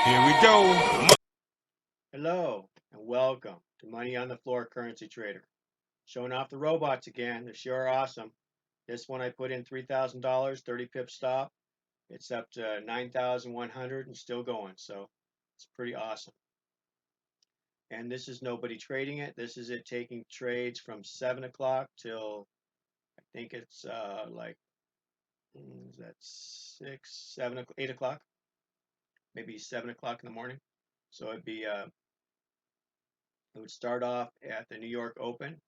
Here we go. Hello and welcome to Money on the Floor Currency Trader. Showing off the robots again. They sure are awesome. This one I put in $3,000, 30 pip stop. It's up to 9,100 and still going. So it's pretty awesome. And this is nobody trading it. This is it taking trades from 7 o'clock till I think it's like, is that 6, 7, 8 o'clock? Maybe 7 o'clock in the morning. So it would start off at the New York Open,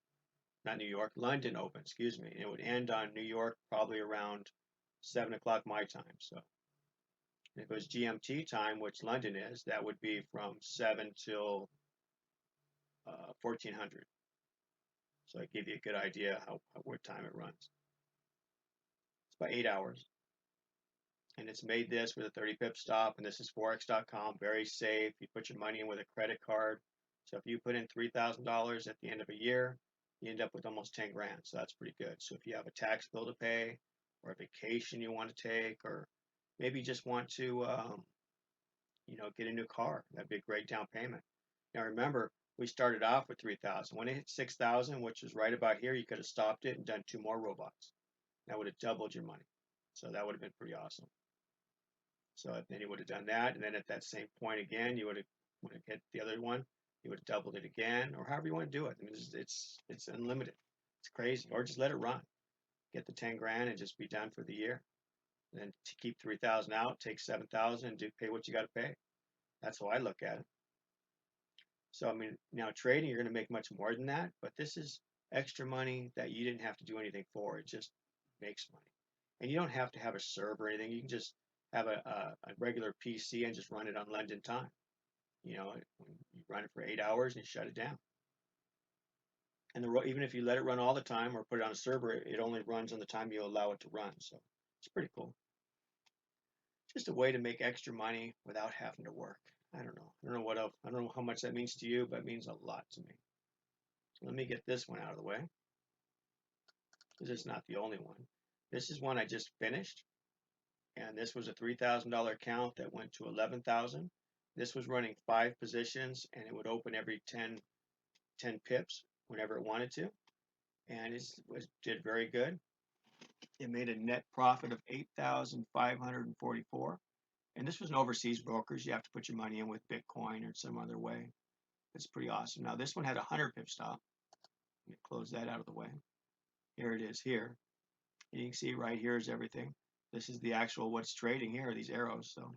not New York, London Open, excuse me. It would end on New York probably around 7 o'clock my time. So if it was GMT time, which London is, that would be from 7 till 1400. So I give you a good idea what time it runs. It's about 8 hours. And it's made this with a 30 pip stop. And this is Forex.com, very safe. You put your money in with a credit card. So if you put in $3,000 at the end of a year, you end up with almost 10 grand. So that's pretty good. So if you have a tax bill to pay, or a vacation you want to take, or maybe you just want to, get a new car, that'd be a great down payment. Now remember, we started off with 3,000. When it hit 6,000, which is right about here, you could have stopped it and done two more robots. That would have doubled your money. So that would have been pretty awesome. So then you would have done that, and then at that same point again, you would have hit the other one, you would have doubled it again, or however you want to do it. I mean, it's unlimited. It's crazy. Or just let it run. Get the 10 grand and just be done for the year. And then to keep 3,000 out, take 7,000 and do pay what you got to pay. That's how I look at it. So I mean, now trading, you're going to make much more than that, but this is extra money that you didn't have to do anything for. It just makes money, and you don't have to have a server or anything. You can just have a regular PC and just run it on London time. You run it for 8 hours and you shut it down. And even if you let it run all the time or put it on a server, it only runs on the time you allow it to run. So it's pretty cool. Just a way to make extra money without having to work. I don't know. I don't know what else. I don't know how much that means to you, but it means a lot to me. So let me get this one out of the way, because it's not the only one. This is one I just finished, and this was a $3,000 account that went to 11,000. This was running 5 positions, and it would open every 10 pips whenever it wanted to, and it did very good. It made a net profit of 8,544. And this was an overseas brokers. You have to put your money in with Bitcoin or some other way. It's pretty awesome. Now this one had a 100 pip stop. Let me close that out of the way. Here it is here. And you can see right here is everything. This is the actual what's trading here, these arrows. So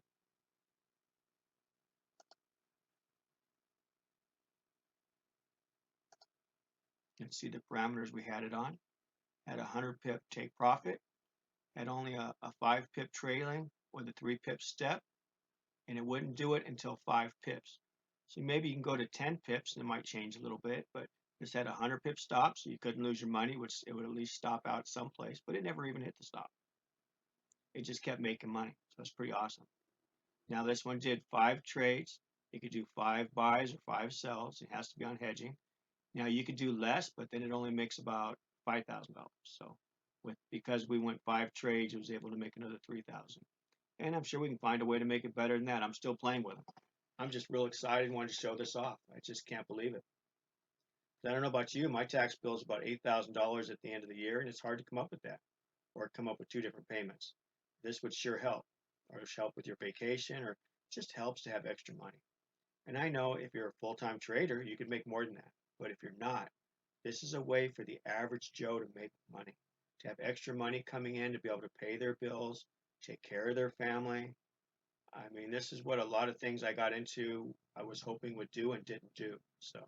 you can see the parameters we had it on. Had a 100 pip take profit. Had only a 5 pip trailing with a 3 pip step. And it wouldn't do it until 5 pips. So maybe you can go to 10 pips and it might change a little bit, but this had a 100 pip stop, so you couldn't lose your money, which it would at least stop out someplace, but it never even hit the stop. It just kept making money, so it's pretty awesome. Now this one did 5 trades. You could do 5 buys or 5 sells. It has to be on hedging. Now you could do less, but then it only makes about $5,000. So because we went 5 trades, it was able to make another 3,000. And I'm sure we can find a way to make it better than that. I'm still playing with them. I'm just real excited and wanted to show this off. I just can't believe it. I don't know about you, my tax bill is about $8,000 at the end of the year, and it's hard to come up with that or come up with 2 different payments. This would sure help, or help with your vacation, or just helps to have extra money. And I know if you're a full-time trader, you could make more than that. But if you're not, this is a way for the average Joe to make money, to have extra money coming in to be able to pay their bills, take care of their family. I mean, this is what a lot of things I got into I was hoping would do and didn't do. So,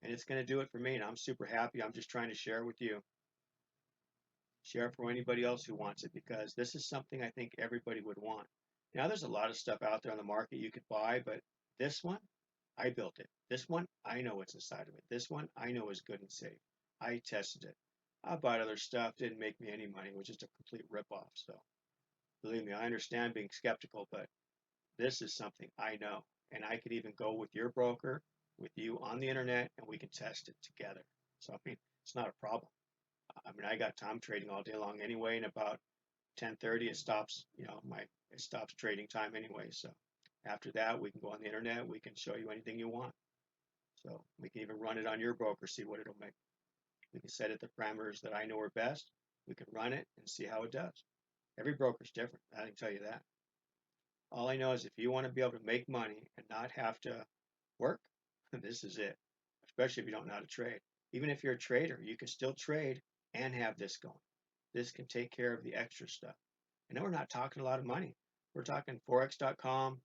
and it's going to do it for me, and I'm super happy. I'm just trying to share it with you. Share it for anybody else who wants it, because this is something I think everybody would want. Now, there's a lot of stuff out there on the market you could buy, but this one, I built it. This one, I know what's inside of it. This one, I know is good and safe. I tested it. I bought other stuff, didn't make me any money. It was just a complete ripoff. So, believe me, I understand being skeptical, but this is something I know, and I could even go with your broker, with you on the internet, and we can test it together. So I mean, it's not a problem. I mean, I got time trading all day long anyway, and about 10:30 it stops. It stops trading time anyway. So After that, we can go on the internet. We can show you anything you want. So we can even run it on your broker, see what it'll make. We can set it the parameters that I know are best. We can run it and see how it does. Every broker's different. I can tell you that. All I know is if you want to be able to make money and not have to work, this is it. Especially if you don't know how to trade. Even if you're a trader, you can still trade and have this going. This can take care of the extra stuff. And then we're not talking a lot of money. We're talking Forex.com,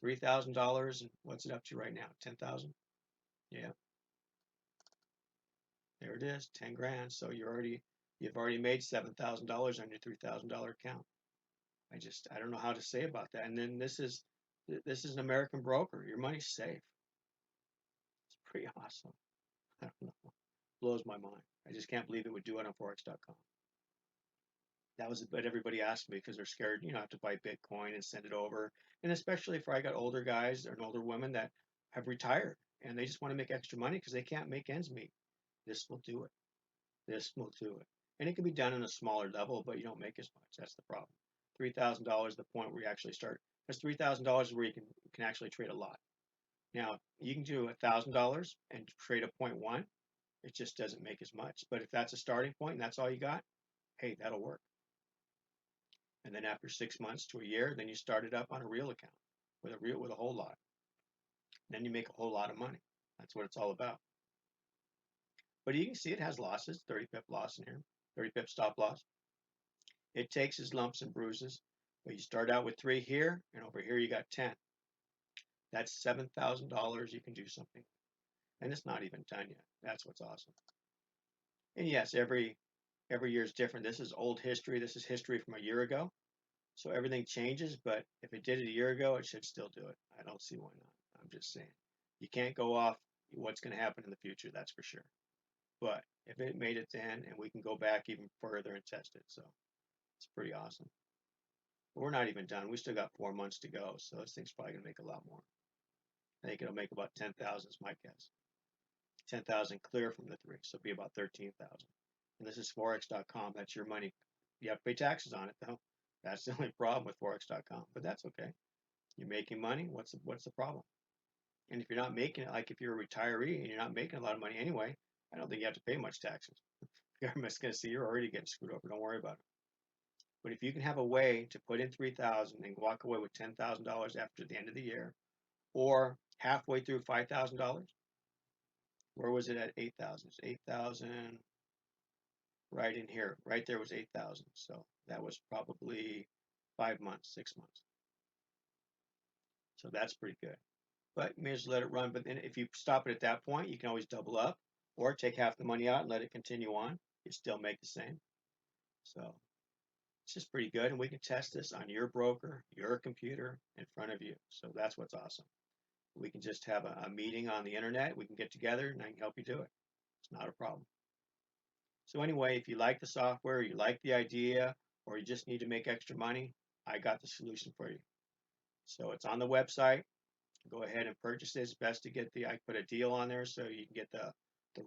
$3,000, and what's it up to right now? 10,000? Yeah, there it is, 10 grand. So you've already made $7,000 on your $3,000 account. I don't know how to say about that. And then this is an American broker. Your money's safe. It's pretty awesome. I don't know. Blows my mind. I just can't believe it would do it on Forex.com. That was what everybody asked me because they're scared, have to buy Bitcoin and send it over. And especially for I got older guys and older women that have retired and they just want to make extra money because they can't make ends meet. This will do it. This will do it. And it can be done on a smaller level, but you don't make as much. That's the problem. $3,000 is the point where you actually start. Because $3,000 is where you can actually trade a lot. Now you can do $1,000 and trade a 0.1. It just doesn't make as much. But if that's a starting point and that's all you got, hey, that'll work. And then after 6 months to a year, then you start it up on a real account with a whole lot. Then you make a whole lot of money. That's what it's all about. But you can see it has losses, 30 pip loss in here, 30 pip stop loss. It takes its lumps and bruises. But you start out with 3 here, and over here you got 10. That's $7,000 you can do something. And it's not even done yet. That's what's awesome. And yes, every year is different. This is old history. This is history from a year ago. So everything changes, but if it did it a year ago, it should still do it. I don't see why not. I'm just saying. You can't go off what's going to happen in the future, that's for sure. But if it made it then, and we can go back even further and test it, so it's pretty awesome. But we're not even done. We still got 4 months to go, so this thing's probably going to make a lot more. I think it'll make about 10,000 is my guess. 10,000 clear from the 3, so it'll be about 13,000. And this is Forex.com. That's your money. You have to pay taxes on it, though. That's the only problem with Forex.com, but that's okay. You're making money. What's the problem? And if you're not making it, like if you're a retiree and you're not making a lot of money anyway, I don't think you have to pay much taxes. The government's going to see you're already getting screwed over. Don't worry about it. But if you can have a way to put in 3,000 and walk away with $10,000 after the end of the year, or halfway through $5,000, where was it at 8,000? 8,000 right in here. Right there was 8,000. So that was probably 5 months, 6 months. So that's pretty good. But you may as well let it run. But then if you stop it at that point, you can always double up or take half the money out and let it continue on. You still make the same. So it's just pretty good. And we can test this on your broker, your computer in front of you. So that's what's awesome. We can just have a meeting on the internet. We can get together and I can help you do it. It's not a problem. So anyway, if you like the software, you like the idea, or you just need to make extra money, I got the solution for you. So it's on the website. Go ahead and purchase it. It's best to get I put a deal on there so you can get the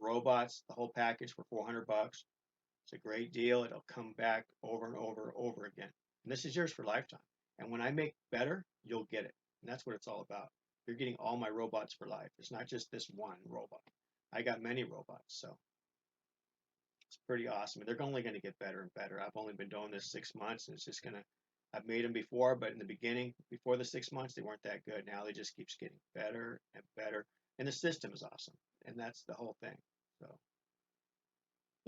robots, the whole package for 400 bucks. It's a great deal. It'll come back over and over and over again. And this is yours for lifetime. And when I make better, you'll get it. And that's what it's all about. You're getting all my robots for life. It's not just this one robot. I got many robots, so it's pretty awesome. And they're only going to get better and better. I've only been doing this 6 months, and it's just going to I've made them before, but in the beginning, before the 6 months, they weren't that good. Now they just keeps getting better and better. And the system is awesome. And that's the whole thing. So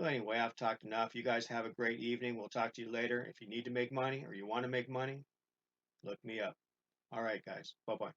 anyway, I've talked enough. You guys have a great evening. We'll talk to you later. If you need to make money or you want to make money, look me up. All right, guys. Bye-bye.